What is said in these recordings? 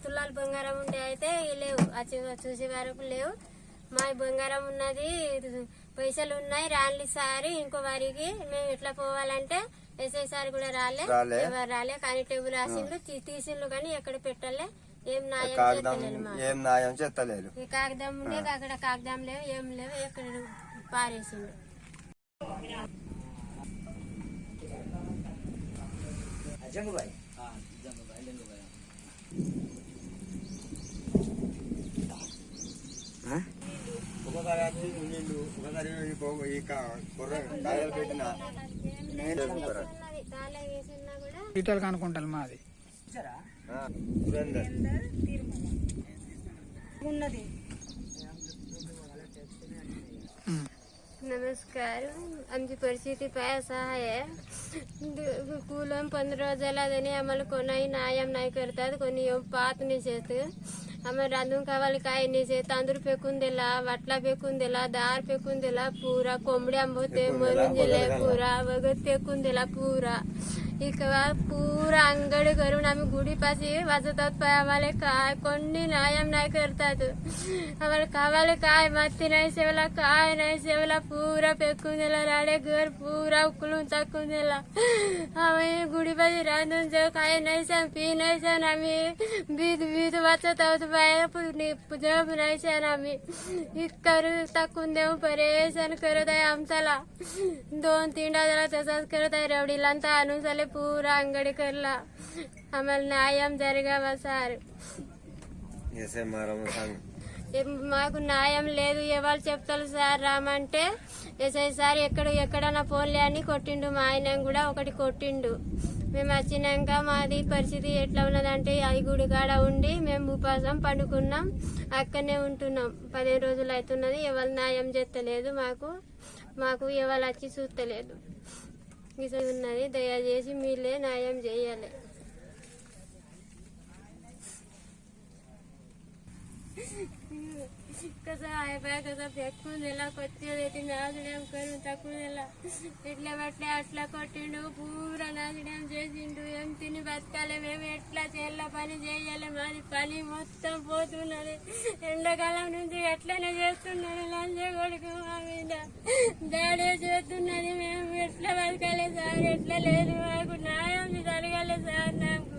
తులాలు బంగారం ఉండే అయితే లేవు, చూసే వరకు లేవు. మా బంగారం ఉన్నది, పైసలు ఉన్నాయి, రాలి సారి ఇంకో వారికి మేము ఎట్లా పోవాలంటే ఎస్ఐ సార్ కూడా ఎవరు రాలే. కానీ టేబుల్ రాసిండ్రు తీసిండ్రు కానీ ఎక్కడ పెట్టలే, ఏం న్యాయం చేస్తలేదు. ఈ కాగితం ఉండే అక్కడ కాగితం లేవు, ఏం లేవు, ఎక్కడ పారేసిండు. ఈటలు కనుక్కుంటాను మాది नमस्कार. आमची परिस्थिती पैसा आहे. कुलम 15 रोजाला त्याने आम्हाला कोणाही न्याय नाही करतात, कोणी येऊन पाहत नसेत. आम्हाला रांधून खावायला काही नसे, तांदूळ फेकून दिला, वाटला फेकून दिला, दार फेकून दिला, पुरा कोंबड्या आंबोते मरून गेले, पुरा वगैरे फेकून दिला पुरा. इकवा पुरा अंगड करून आम्ही गुढीपाशी वाजवतात. आम्हाला काय कोणी न्याय नाही करतात. आम्हाला खावायला काय माती नाही सेवला, काय नाही सेवला, पुरा फेकून दिला. राडे घर पुरा उकलून टाकून दिला. आम्ही गुढीपाशी रांधून जाऊ, काय नाही सांग, पी नाही सांग, आम्ही भीत वाचत आहोत. जब नाही सांग, आम्ही इतकं टाकून देऊ परेशान करत आहे आमच्याला. 2-3 डाजाला तसाच करत आहे. रवडीला आणून झाले पूरा अंगडी करला. आम्हाला న్యాయం జరగావా సార్? మాకు న్యాయం లేదు. ఎవరు చెప్తారు సార్ రామంటే ఎస్ఐ సార్ ఎక్కడన్నా ఫోన్లే అని కొట్టిండు. మా ఆయన కూడా ఒకటి కొట్టిండు. మేము వచ్చినాక మాది పరిస్థితి ఎట్లా ఉన్నదంటే అది గుడి కాడ ఉండి మేము ఉపవాసం పండుకున్నాం, అక్కడనే ఉంటున్నాం. 15 రోజులు అవుతున్నది. ఎవరు న్యాయం చేస్తలేదు మాకు ఎవరు వచ్చి చూస్తలేదు. ఇది ఉన్నది, దయచేసి మీరే న్యాయం చేయాలి. कसं आहे बाय, कसं फेकून दिला, కొత్త నాశనం కरून తక్కువ ఎట్లా పట్లే అట్లా కొట్టిండు, పూరా నాశనం చేసిండు. ఏం తిని బతకాలి మేము, ఎట్లా చేయాల పని చేయాలి, మాది పని మొత్తం పోతున్నది. ఎండాకాలం నుంచి ఎట్లనే చేస్తున్నాడు లంచ కొడుకు, మా మీద దాడే చేస్తున్నది. మేము ఎట్లా బతకాలి సార్? ఎట్లా లేదు, మాకు న్యాయం జరగాలి సార్. నాకు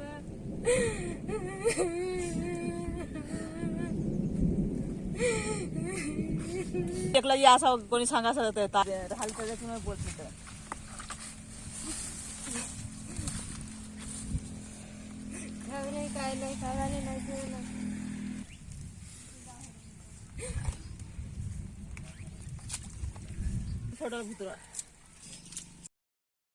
एकला असं कोणी सांगा हलत तुम्ही बोलत नाही. काय नाही खावाले नाही फोटो